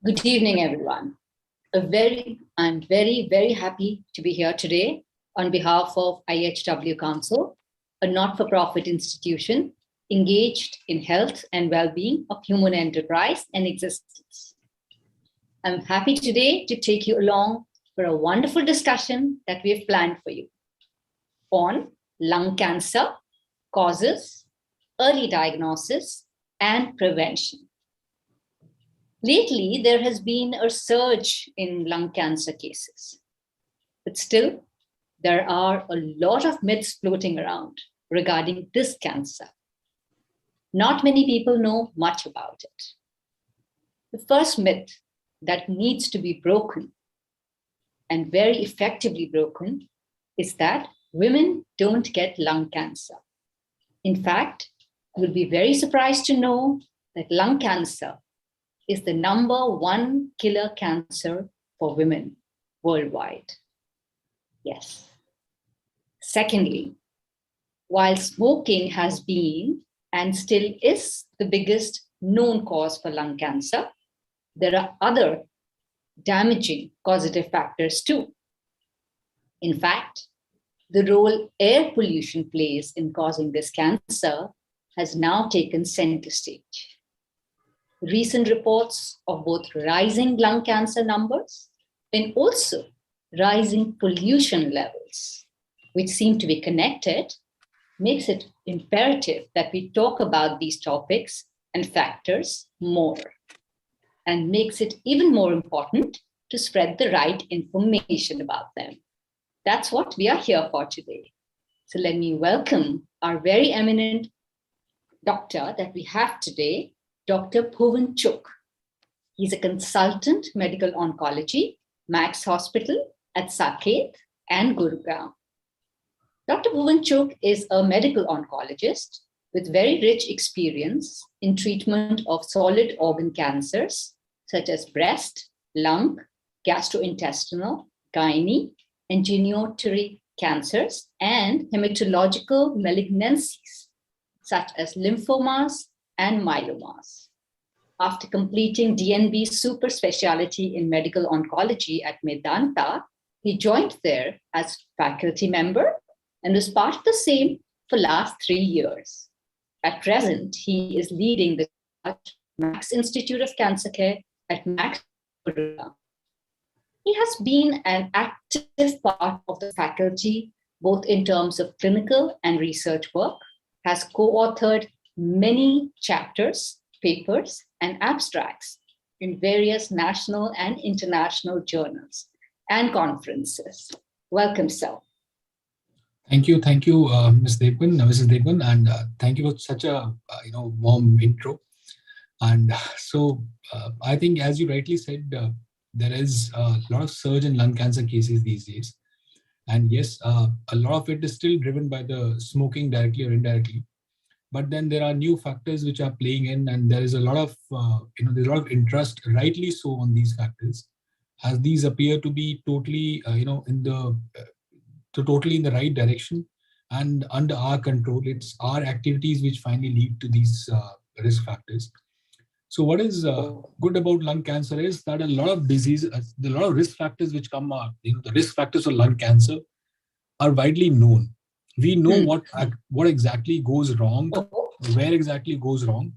Good evening, everyone. I'm very happy to be here today on behalf of IHW Council, a not-for-profit institution engaged in health and well-being of human enterprise and existence. I'm happy today to take you along for a wonderful discussion that we have planned for you on lung cancer, causes, early diagnosis, and prevention. Lately, there has been a surge in lung cancer cases, but still, there are a lot of myths floating around regarding this cancer. Not many people know much about it. The first myth that needs to be broken, and very effectively broken, is that women don't get lung cancer. In fact, you'll be very surprised to know that lung cancer is the #1 killer cancer for women worldwide. Yes. Secondly, while smoking has been and still is the biggest known cause for lung cancer, there are other damaging causative factors too. In fact, the role air pollution plays in causing this cancer has now taken center stage. Recent reports of both rising lung cancer numbers and also rising pollution levels, which seem to be connected, makes it imperative that we talk about these topics and factors more, and makes it even more important to spread the right information about them. That's what we are here for today. So let me welcome our very eminent doctor that we have today, Dr. Bhuvan Chugh. He's a consultant medical oncology, Max Hospital at Saket and Gurugram. Dr. Bhuvan Chugh is a medical oncologist with very rich experience in treatment of solid organ cancers such as breast, lung, gastrointestinal, gynae, and genitourinary cancers and hematological malignancies such as lymphomas and myelomas. After completing DNB super specialty in medical oncology at Medanta, he joined there as faculty member and was part of the same for last 3 years. At present, he is leading the Max Institute of Cancer Care at Max. He has been an active part of the faculty, both in terms of clinical and research work, has co-authored many chapters, papers, and abstracts in various national and international journals and conferences. Welcome, sir. Thank you, Mrs. Devgan, and thank you for such a warm intro. And so I think, as you rightly said, there is a lot of surge in lung cancer cases these days, and yes, a lot of it is still driven by the smoking directly or indirectly. But then there are new factors which are playing in, and there is a lot of there's a lot of interest, rightly so, on these factors, as these appear to be totally totally in the right direction and under our control. It's our activities which finally lead to these risk factors. So what is good about lung cancer is that a lot of diseases, a lot of risk factors which come up, the risk factors of lung cancer are widely known. We know what exactly goes wrong, where exactly goes wrong.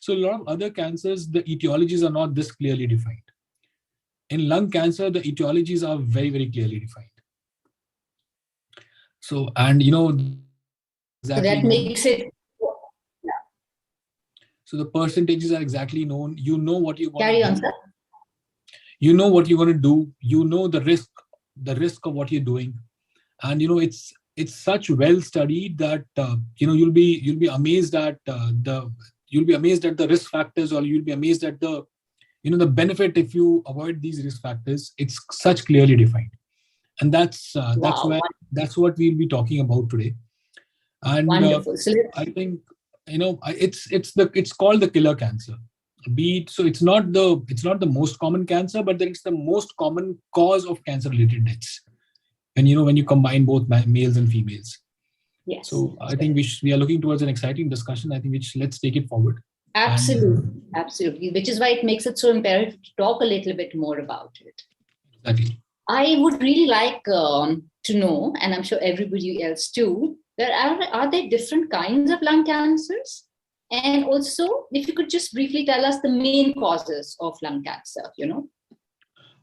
So a lot of other cancers, the etiologies are not this clearly defined. In lung cancer, the etiologies are very, very clearly defined. So, and exactly. So that makes it. So the percentages are exactly known. You know what you're going to do. Carry on, sir. You know what you're going to do. You know the risk of what you're doing, and it's such well studied that you'll be amazed at the risk factors, or you'll be amazed at the benefit if you avoid these risk factors. It's such clearly defined, and that's what we'll be talking about today. And wonderful. I think it's called the killer cancer. So it's not the most common cancer, but then it's the most common cause of cancer-related deaths. And when you combine both males and females. Yes. So I think we are looking towards an exciting discussion. I think let's take it forward. Absolutely. Absolutely, which is why it makes it so imperative to talk a little bit more about it. Exactly. I would really like to know, and I'm sure everybody else too, are there different kinds of lung cancers? And also, if you could just briefly tell us the main causes of lung cancer,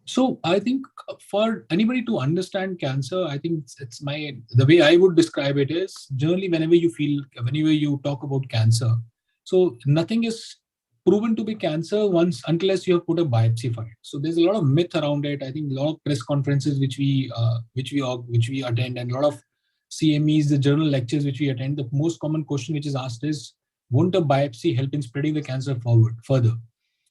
So I think for anybody to understand cancer, I think the way I would describe it is generally whenever you talk about cancer, so nothing is proven to be cancer unless you have put a biopsy for it. So there's a lot of myth around it. I think a lot of press conferences which we attend, and a lot of CMEs, the journal lectures which we attend, the most common question which is asked is, won't a biopsy help in spreading the cancer further?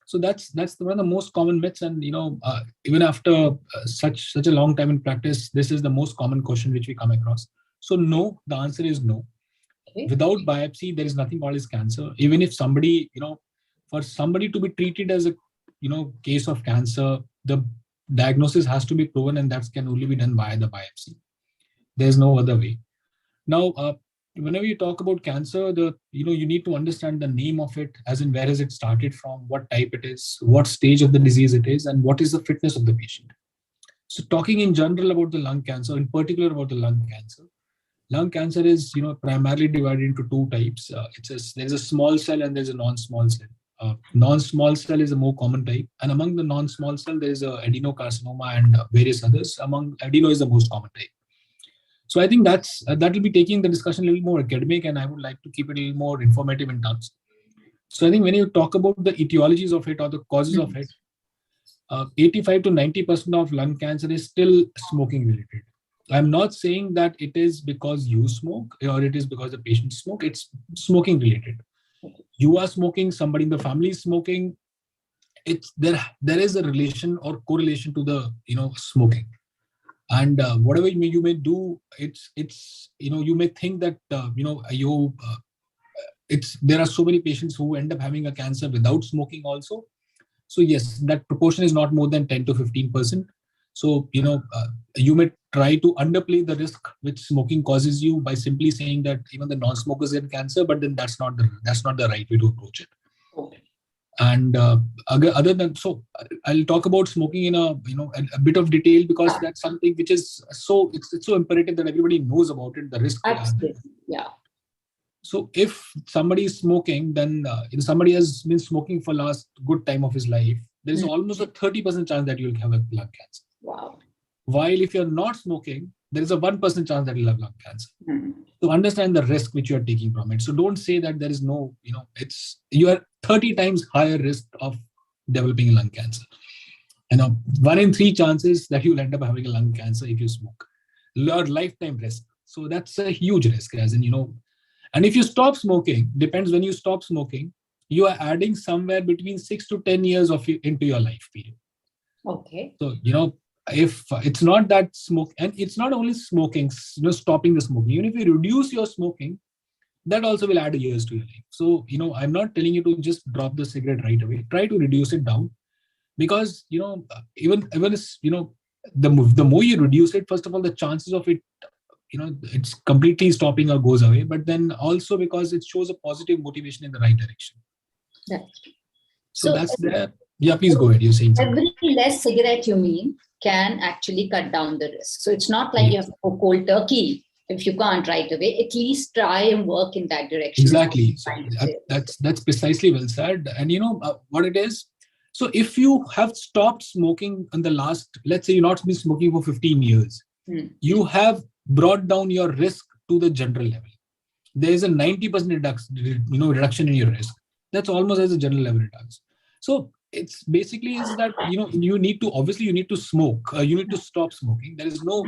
So that's one of the most common myths, and even after such a long time in practice, this is the most common question which we come across. So no, the answer is no. Okay. Without biopsy, there is nothing called as cancer. Even if somebody, for somebody to be treated as a case of cancer, the diagnosis has to be proven, and that can only be done via the biopsy. There's no other way. Now, whenever you talk about cancer, you need to understand the name of it, as in where has it started from, what type it is, what stage of the disease it is, and what is the fitness of the patient. So talking in general about the lung cancer, in particular about the lung cancer is primarily divided into two types. There's a small cell and there's a non-small cell. Non-small cell is a more common type, and among the non-small cell there is adenocarcinoma and various others. Among adeno is the most common type. So I think that will be taking the discussion a little more academic, and I would like to keep it a little more informative in terms. So I think when you talk about the etiologies of it or the causes of it, 85 to 90% of lung cancer is still smoking related. I'm not saying that it is because you smoke or it is because the patient smoke. It's smoking related. You are smoking, somebody in the family is smoking. There is a relation or correlation to the smoking. And whatever you may do, you may think that there are so many patients who end up having a cancer without smoking also. So yes, that proportion is not more than 10 to 15%. So you may try to underplay the risk which smoking causes you by simply saying that even the non-smokers get cancer, but then that's not the right way to approach it. Okay. And other than so, I'll talk about smoking in a bit of detail, because that's something which is it's so imperative that everybody knows about it, the risk. Absolutely. Yeah. So if somebody is smoking, then somebody has been smoking for last good time of his life, there is almost a 30% chance that you'll have a lung cancer. Wow. While if you're not smoking, there is a 1% chance that you'll have lung cancer. So understand the risk which you are taking from it. So don't say that there is no, you are 30 times higher risk of developing lung cancer. 1 in 3 chances that you'll end up having a lung cancer if you smoke. Your lifetime risk. So that's a huge risk, as in, and if you stop smoking, depends when you stop smoking, you are adding somewhere between 6 to 10 years into your life period. Okay. So, if it's not that smoke, and it's not only smoking, stopping the smoking, even if you reduce your smoking, that also will add years to your life. So, I'm not telling you to just drop the cigarette right away. Try to reduce it down, because, even the more you reduce it, first of all, the chances of it, it's completely stopping or goes away. But then also because it shows a positive motivation in the right direction. That's true. So that's there. Yeah, please go ahead. You're saying something. Every less cigarette you mean can actually cut down the risk. So it's not like you have to go cold turkey if you can't right away. At least try and work in that direction. Exactly. So that's precisely well said. And what it is. So if you have stopped smoking in the last, let's say you've not been smoking for 15 years, you have brought down your risk to the general level. There is a 90% reduction in your risk. That's almost as a general level reduction. So it's basically is that you need to smoke. You need to stop smoking. There's no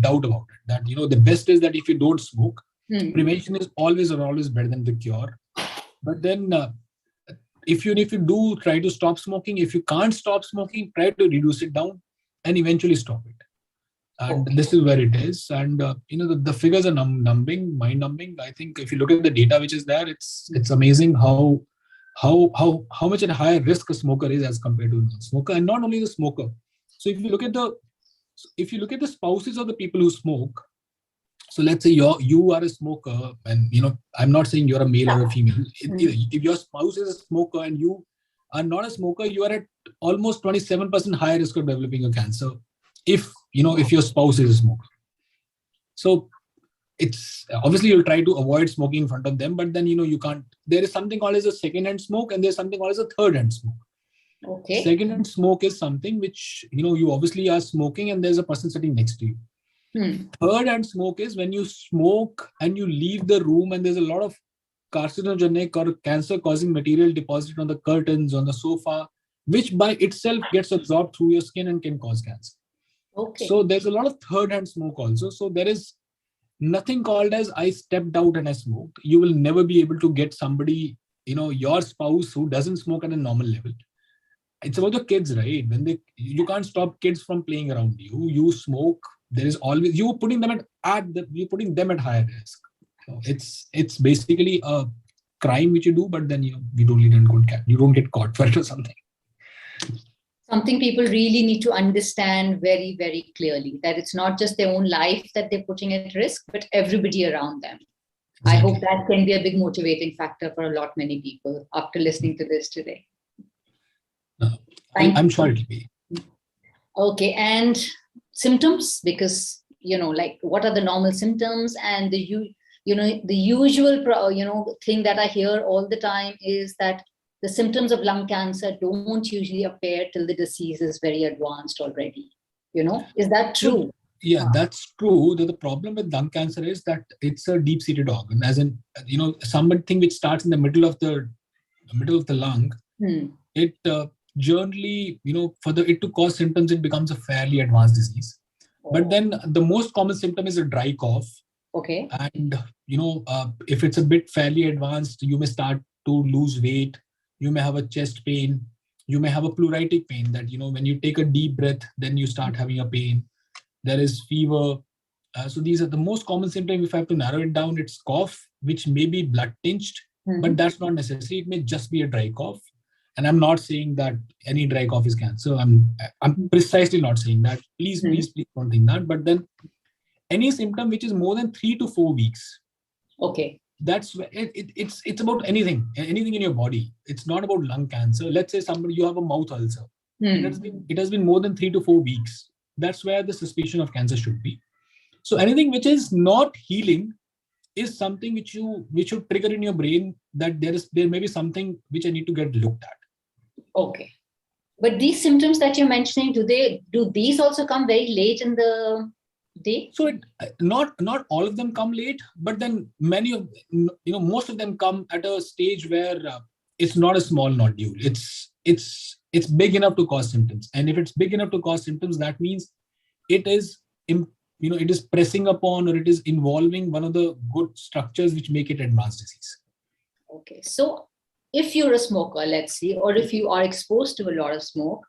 doubt about it. That the best is that if you don't smoke, prevention is always better than the cure. But then if you do try to stop smoking, if you can't stop smoking, try to reduce it down and eventually stop it. And this is where it is. And the figures are mind numbing. I think if you look at the data which is there, it's amazing how much a higher risk a smoker is as compared to a non-smoker. And not only the smoker. So if you look at the spouses of the people who smoke, so let's say you are a smoker, and I'm not saying you're a male or a female. If your spouse is a smoker and you are not a smoker, you are at almost 27% higher risk of developing a cancer if your spouse is a smoker. So it's obviously you'll try to avoid smoking in front of them, but then you can't. There is something called as a second-hand smoke, and there's something called as a third-hand smoke. Okay. Second-hand smoke is something which you obviously are smoking, and there's a person sitting next to you. Third-hand smoke is when you smoke and you leave the room, and there's a lot of carcinogenic or cancer-causing material deposited on the curtains, on the sofa, which by itself gets absorbed through your skin and can cause cancer. Okay. So there's a lot of third-hand smoke also. So there is nothing called as I stepped out and I smoked. You will never be able to get somebody, your spouse who doesn't smoke at a normal level. It's about the kids, right? You can't stop kids from playing around you. You smoke. There is always you're putting them at higher risk. So it's basically a crime which you do, but then you don't get caught for it or something. Something people really need to understand very, very clearly, that it's not just their own life that they're putting at risk, but everybody around them. Exactly. I hope that can be a big motivating factor for many people after listening to this today. I'm sure it will be. Okay, and symptoms, because what are the normal symptoms, and the usual thing that I hear all the time is that the symptoms of lung cancer don't usually appear till the disease is very advanced already. Is that true? Yeah, that's true. The problem with lung cancer is that it's a deep-seated organ, as in something which starts in the middle of the lung. It generally, for it to cause symptoms, it becomes a fairly advanced disease. Oh. But then the most common symptom is a dry cough. Okay. And if it's a bit fairly advanced, you may start to lose weight. You may have a chest pain. You may have a pleuritic pain that, when you take a deep breath, then you start having a pain. There is fever. So these are the most common symptoms. If I have to narrow it down, it's cough, which may be blood tinged, but that's not necessary. It may just be a dry cough. And I'm not saying that any dry cough is cancer. I'm precisely not saying that. Please don't think that. But then any symptom which is more than 3 to 4 weeks. Okay. That's it's about anything in your body. It's not about lung cancer. Let's say you have a mouth ulcer. It has been more than 3 to 4 weeks. That's where the suspicion of cancer should be. So anything which is not healing is something which should trigger in your brain that there may be something which I need to get looked at. Okay. But these symptoms that you're mentioning, do these also come very late in the day? So not all of them come late, but then most of them come at a stage where it's not a small nodule. It's big enough to cause symptoms. And if it's big enough to cause symptoms, that means it is pressing upon, or it is involving one of the good structures which make it advanced disease. Okay. So if you're a smoker, let's say, or if you are exposed to a lot of smoke,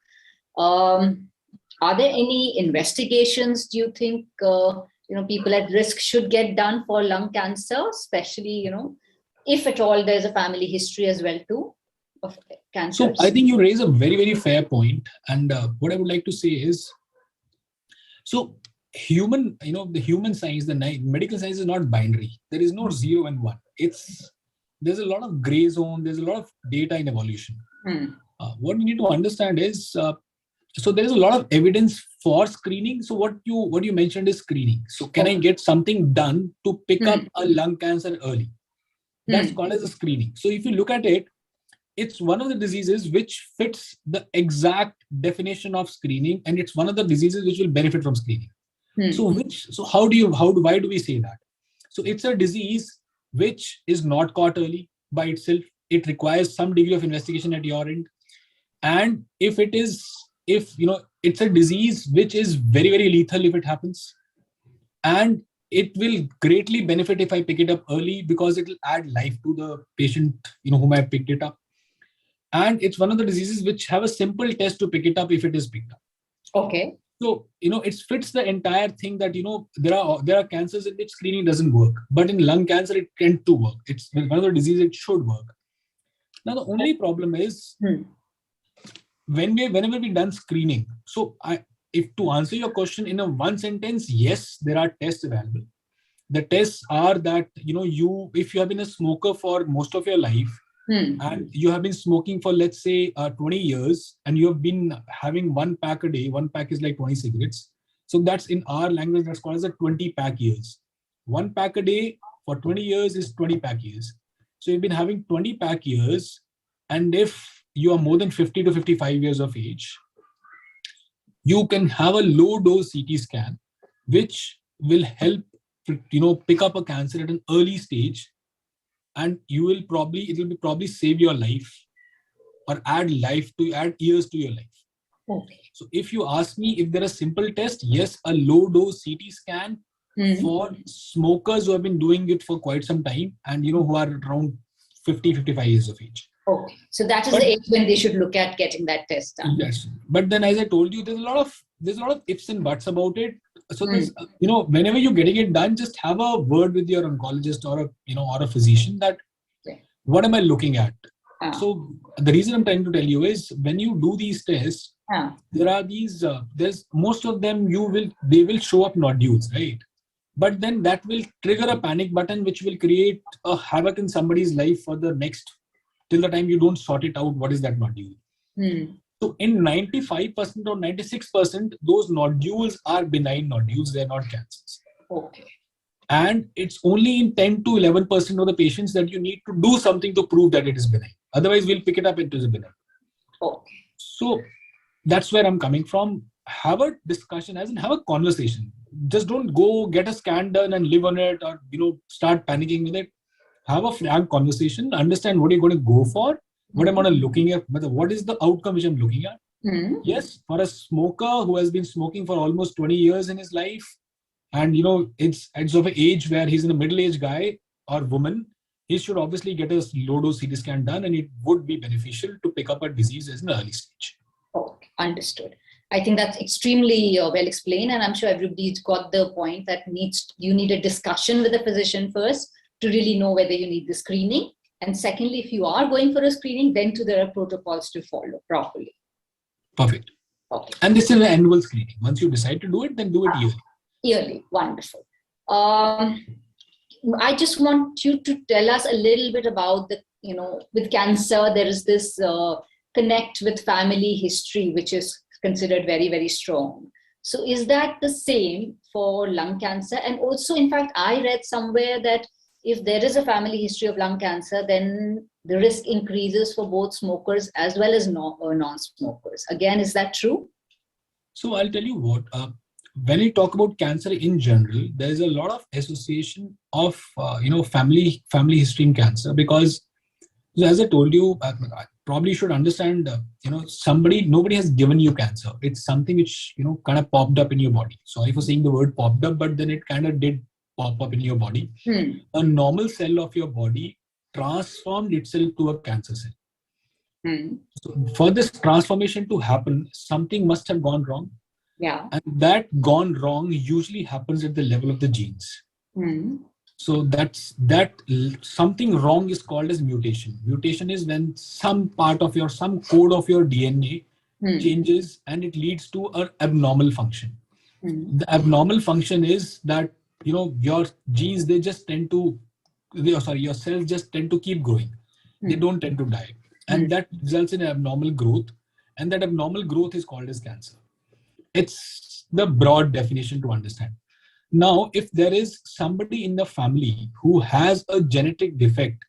are there any investigations, do you think, people at risk should get done for lung cancer, especially, if at all there's a family history as well too of cancer? So I think you raise a very, very fair point. And what I would like to say is, so the human science, the medical science is not binary. There is no 0 and 1. There's a lot of gray zone. There's a lot of data in evolution. What we need to understand is, so there is a lot of evidence for screening. So what you mentioned is screening. So can I get something done to pick up a lung cancer early? That's called as a screening. So if you look at it, it's one of the diseases which fits the exact definition of screening, and it's one of the diseases which will benefit from screening. So why do we say that? So it's a disease which is not caught early by itself. It requires some degree of investigation at your end. And if it's a disease which is very, very lethal if it happens, and it will greatly benefit if I pick it up early, because it will add life to the patient, whom I picked it up. And it's one of the diseases which have a simple test to pick it up if it is picked up. Okay. So, it fits the entire thing that, there are cancers in which screening doesn't work, but in lung cancer, it tends to work. It's one of the diseases it should work. Now, the only problem is whenever we done screening. So if to answer your question in a one sentence, yes, there are tests available. The tests are that, if you have been a smoker for most of your life, and you have been smoking for, let's say, 20 years, and you have been having 1 pack a day. 1 pack is like 20 cigarettes. So that's, in our language, that's called as a 20-pack years. 1 pack a day for 20 years is 20-pack years. So you've been having 20-pack years, and if you are more than 50 to 55 years of age, you can have a low dose CT scan, which will help, pick up a cancer at an early stage, and it will probably save your life, or add years to your life. Okay. So if you ask me if there are simple tests, yes, a low dose CT scan for smokers who have been doing it for quite some time, and who are around 50, 55 years of age. Okay. So that is the age when they should look at getting that test done. Yes. But then, as I told you, there's a lot of ifs and buts about it. So there's, whenever you're getting it done, just have a word with your oncologist or a physician that, what am I looking at? So the reason I'm trying to tell you is, when you do these tests, there are there's most of them, they will show up nodules, right? But then that will trigger a panic button, which will create a havoc in somebody's life for the next, till the time you don't sort it out, what is that nodule? So in 95% or 96%, those nodules are benign nodules. They're not cancers. Okay. And it's only in 10 to 11% of the patients that you need to do something to prove that it is benign. Otherwise, we'll pick it up into the benign. Okay. So that's where I'm coming from. Have a discussion, as in have a conversation. Just don't go get a scan done and live on it, or start panicking with it. Have a frank conversation. Understand what you're going to go for. What am I looking at? What is the outcome which I'm looking at? Yes, for a smoker who has been smoking for almost 20 years in his life, and it's of an age where he's in a middle-aged guy or woman, he should obviously get a low-dose CT scan done, and it would be beneficial to pick up a disease as an early stage. Okay, understood. I think that's extremely well explained, and I'm sure everybody's got the point that you need a discussion with the physician first to really know whether you need the screening. And secondly, if you are going for a screening, then there are protocols to follow properly. Perfect. Okay. And this is an annual screening. Once you decide to do it, then do it yearly. Yearly, wonderful. I just want you to tell us a little bit about with cancer, there is this connect with family history, which is considered very, very strong. So is that the same for lung cancer? And also, in fact, I read somewhere that if there is a family history of lung cancer, then the risk increases for both smokers as well as non-smokers. Again, is that true? So I'll tell you what, when we talk about cancer in general, there's a lot of association of, family history in cancer, because as I told you, I probably should understand, nobody has given you cancer. It's something which, kind of popped up in your body. Sorry for saying the word popped up, but then it kind of did pop up in your body. A normal cell of your body transformed itself to a cancer cell. So for this transformation to happen, something must have gone wrong. Yeah. And that gone wrong usually happens at the level of the genes. So that something wrong is called as mutation. Mutation is when some code of your DNA changes, and it leads to an abnormal function. The abnormal function is that your genes, your cells just tend to keep growing. They don't tend to die, and that results in abnormal growth, and that abnormal growth is called as cancer. It's the broad definition to understand. Now, if there is somebody in the family who has a genetic defect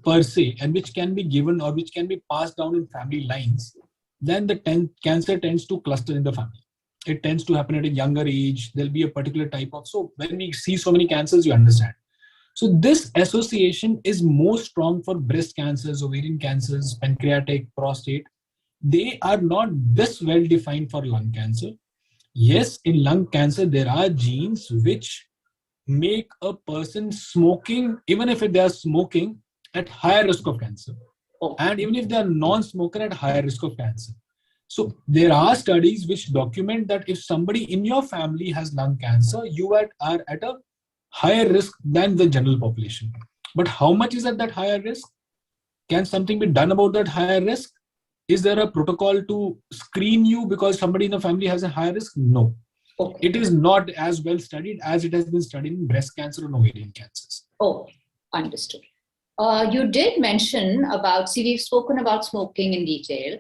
per se, and which can be given or which can be passed down in family lines, then the cancer tends to cluster in the family. It tends to happen at a younger age. There'll be a particular type of, so when we see so many cancers, you understand. So this association is more strong for breast cancers, ovarian cancers, pancreatic, prostate. They are not this well defined for lung cancer. Yes, in lung cancer, there are genes which make a person smoking, even if they are smoking, at higher risk of cancer. And even if they are non-smoker, at higher risk of cancer. So there are studies which document that if somebody in your family has lung cancer, you are at a higher risk than the general population. But how much is at that higher risk? Can something be done about that higher risk? Is there a protocol to screen you because somebody in the family has a higher risk? No. Okay. It is not as well studied as it has been studied in breast cancer and ovarian cancers. Oh, understood. You did mention about, see, we've spoken about smoking in detail,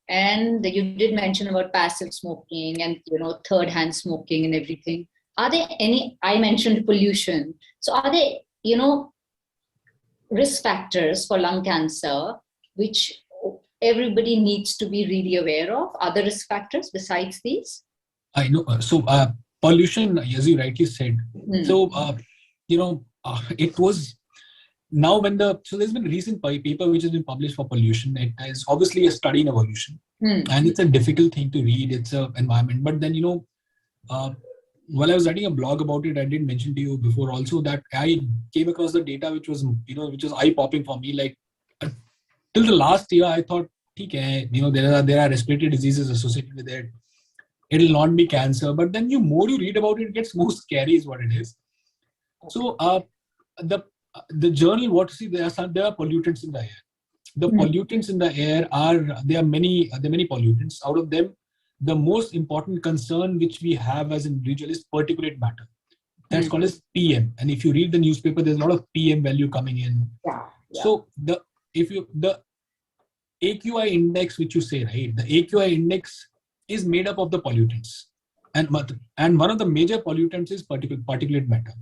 and you did mention about passive smoking and, third hand smoking and everything. Are there any, I mentioned pollution. So are there, risk factors for lung cancer, which everybody needs to be really aware of? Other risk factors besides these? I know. So pollution, as you rightly said. So, it was now so there's been a recent paper which has been published for pollution. It is obviously a study in evolution, and it's a difficult thing to read. It's an environment. But then, while I was writing a blog about it, I did mention to you before also that I came across the data which was, which was eye-popping for me. Like till the last year, I thought, okay, there are respiratory diseases associated with it. It'll not be cancer. But then more you read about it, it gets more scary is what it is. So the journal, there are pollutants in the air. The pollutants in the air there are many pollutants. Out of them, the most important concern which we have as an individual is particulate matter. That's called as PM. And if you read the newspaper, there's a lot of PM value coming in. Yeah. So the AQI index, which you say, right? The AQI index is made up of the pollutants. And one of the major pollutants is particulate matter.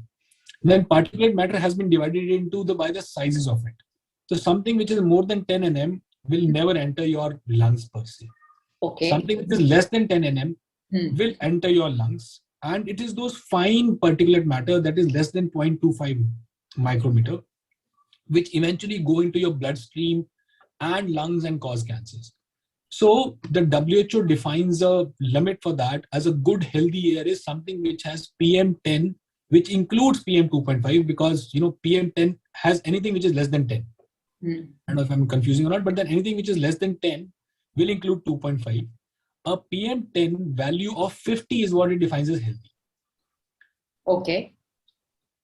Then particulate matter has been divided into by the sizes of it. So something which is more than 10 nm will never enter your lungs per se. Okay. Something which is less than 10 nm will enter your lungs. And it is those fine particulate matter that is less than 0.25 micrometer, which eventually go into your bloodstream and lungs and cause cancers. So the WHO defines a limit for that as a good healthy air is something which has PM10, which includes PM2.5, because PM10 has anything which is less than 10. I don't know if I'm confusing or not, but then anything which is less than 10 will include 2.5. A PM10 value of 50 is what it defines as healthy. Okay.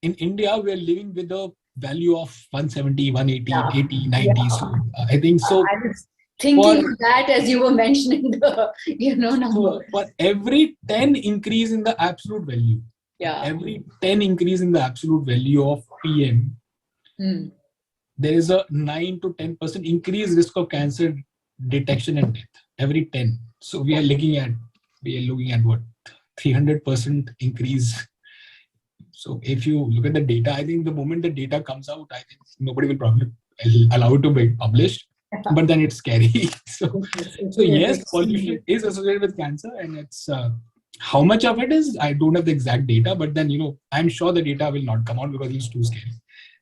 In India, we're living with a value of 170, 180, 80, 90. Yeah. So I think so. I was thinking of that as you were mentioning the number. So for every 10 increase in the absolute value, every 10 increase in the absolute value of PM, there is a 9 to 10% increased risk of cancer detection and death. Every 10. So we are looking at what 300% increase. So if you look at the data, I think the moment the data comes out, I think nobody will probably allow it to be published. But then it's scary. So yes, pollution is associated with cancer, and it's how much of it is, I don't have the exact data, but then I'm sure the data will not come out because it's too scary.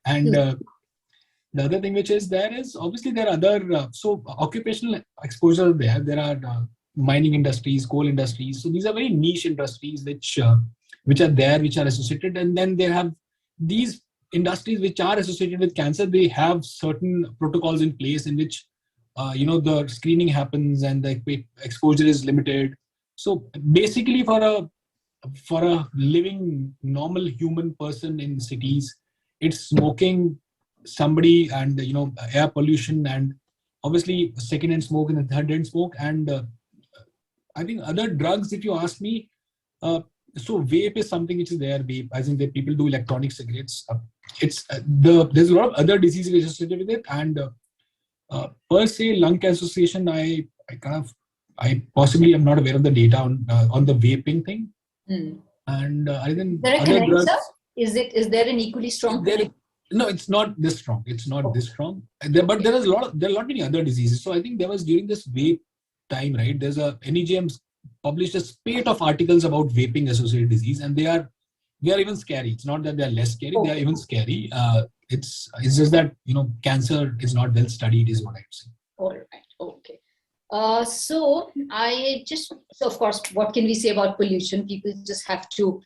And the other thing which is there is obviously there are other occupational exposure there. There are mining industries, coal industries. So these are very niche industries which are there, which are associated, and then they have these industries which are associated with cancer. They have certain protocols in place in which the screening happens and the exposure is limited. So basically for a living normal human person in cities, it's smoking, somebody, and air pollution, and obviously second-hand smoke and the third-hand smoke, and I think other drugs, if you ask me. So vape is something which is there. Vape, I think that people do electronic cigarettes. There's a lot of other diseases associated with it, and per se, lung cancer association, I possibly am not aware of the data on the vaping thing. And I think other drugs. Is there an equally strong? No, it's not this strong. It's not this strong. But there are a lot many other diseases. So I think there was during this vape time, right? There's NEJM published a spate of articles about vaping associated disease, and they are even scary. It's not that they are less scary; they are even scary. It's just that cancer is not well studied, is what I would say. All right. Okay. So of course, what can we say about pollution? People just have to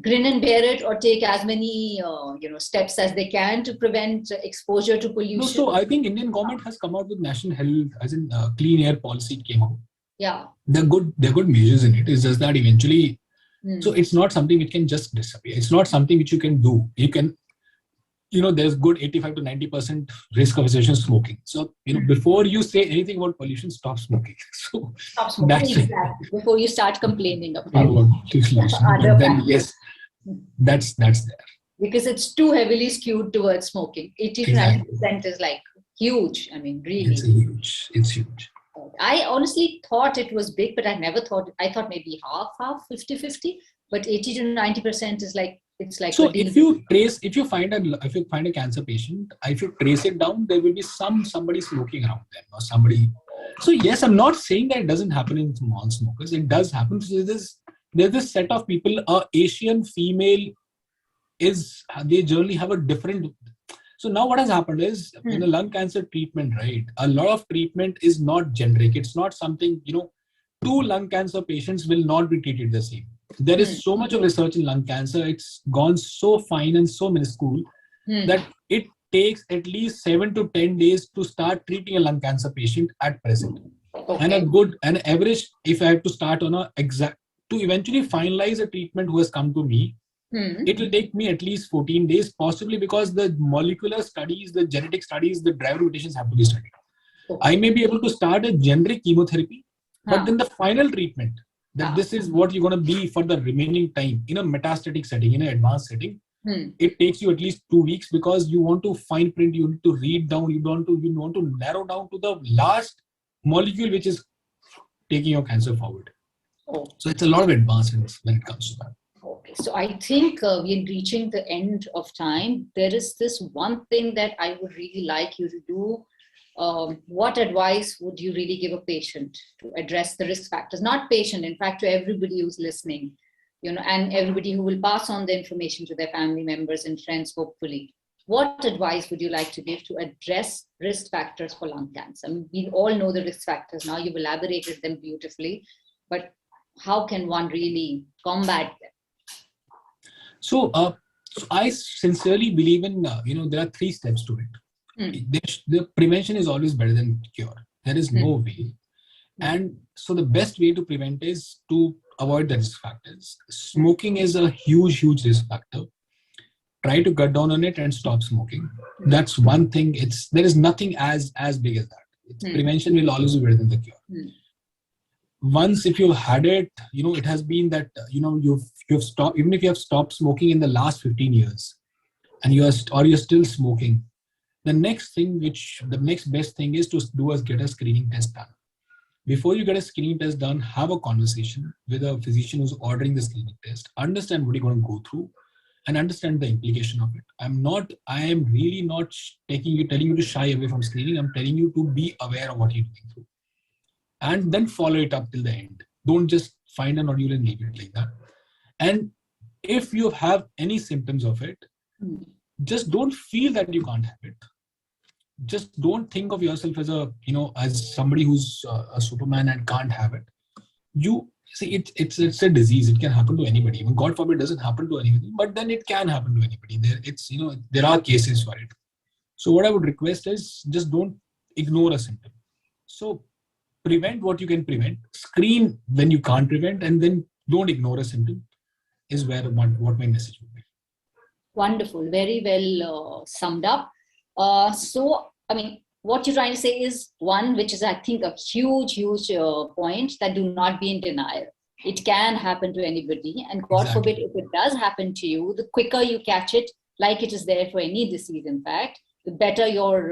grin and bear it, or take as many steps as they can to prevent exposure to pollution. No, so I think Indian government has come out with national health, as in clean air policy. It came out. Yeah, they're good measures in it. It's just that eventually, so it's not something which can just disappear. It's not something which you can do. You can, there's good 85 to 90% risk of association smoking. So before you say anything about pollution, stop smoking. So stop smoking, exactly. Before you start complaining about then yes, that's there. Because it's too heavily skewed towards smoking. 80 to 90% is like huge. I mean, really. It's huge. I honestly thought it was big, but I thought maybe half, 50-50, but 80 to 90% is like, it's like. So if you find a cancer patient, if you trace it down, there will be somebody smoking around them or somebody. So yes, I'm not saying that it doesn't happen in non-smokers. It does happen. So there's this set of people, Asian female they generally have a different. So now what has happened is in the lung cancer treatment, right? A lot of treatment is not generic. It's not something, two lung cancer patients will not be treated the same. There is so much of research in lung cancer. It's gone so fine and so minuscule that it takes at least 7 to 10 days to start treating a lung cancer patient at present. Okay. And an average, if I have to start on to eventually finalize a treatment who has come to me, it will take me at least 14 days, possibly because the molecular studies, the genetic studies, the driver mutations have to be studied. Okay. I may be able to start a generic chemotherapy, but then the final treatment, this is what you're going to be for the remaining time in a metastatic setting, in an advanced setting, it takes you at least 2 weeks because you want to fine print, you need to read down, you want to narrow down to the last molecule which is taking your cancer forward. Oh. So it's a lot of advancements when it comes to that. Okay, so I think we're reaching the end of time. There is this one thing that I would really like you to do. What advice would you really give a patient to address the risk factors? Not patient, in fact, to everybody who's listening, and everybody who will pass on the information to their family members and friends, hopefully. What advice would you like to give to address risk factors for lung cancer? I mean, we all know the risk factors now. You've elaborated them beautifully, but how can one really combat them? So I sincerely believe in, there are 3 steps to it. The prevention is always better than cure. There is no way. And so the best way to prevent is to avoid the risk factors. Smoking is a huge, huge risk factor. Try to cut down on it and stop smoking. That's one thing. There is nothing as big as that. Prevention will always be better than the cure. Once if you've had it, it has been that, you've stopped, even if you have stopped smoking in the last 15 years and you're still smoking, the next best thing is to get a screening test done. Before you get a screening test done, have a conversation with a physician who's ordering the screening test, understand what you're going to go through and understand the implication of it. I am really not telling you to shy away from screening. I'm telling you to be aware of what you're going through. And then follow it up till the end. Don't just find a nodule and leave it like that. And if you have any symptoms of it, just don't feel that you can't have it. Just don't think of yourself as as somebody who's a Superman and can't have it. You see, it's a disease. It can happen to anybody. Even God forbid, it doesn't happen to anybody, but then it can happen to anybody. There are cases for it. So what I would request is just don't ignore a symptom. So prevent what you can prevent, screen when you can't prevent, and then don't ignore a symptom is what my message would be. Wonderful. Very well summed up. So, I mean, what you're trying to say is one, which is, I think, a huge point, that do not be in denial. It can happen to anybody. And God forbid, if it does happen to you, the quicker you catch it, like it is there for any disease, in fact, the better your,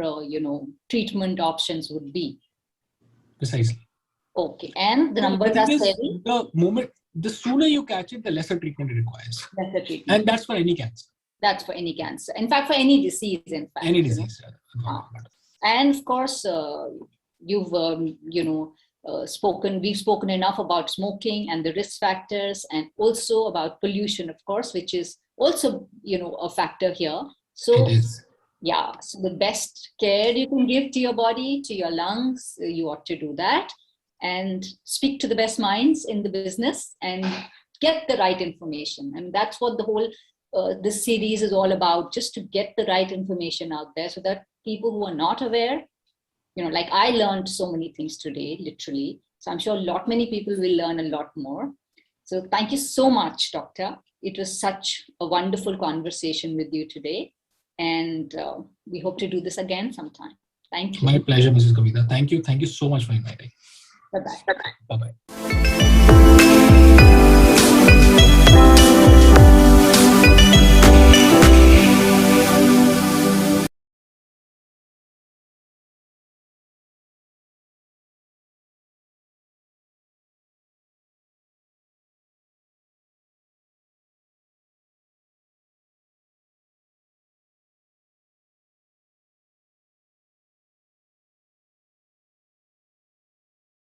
treatment options would be. Precisely. Okay, and the numbers are steady. The sooner you catch it, the lesser treatment it requires. Lesser treatment. And that's for any cancer. That's for any cancer. In fact, for any disease, in fact. Any disease. And of course, you've, we've spoken enough about smoking and the risk factors, and also about pollution, of course, which is also, a factor here. So, it is. Yeah, so the best care you can give to your body, to your lungs, you ought to do that, and speak to the best minds in the business and get the right information. And that's what the whole this series is all about, just to get the right information out there so that people who are not aware, like I learned so many things today, literally. So I'm sure many people will learn a lot more. So thank you so much, Doctor. It was such a wonderful conversation with you today. And we hope to do this again sometime. Thank you. My pleasure, Mrs. Kavita. Thank you. Thank you so much for inviting. Bye-bye. Bye-bye.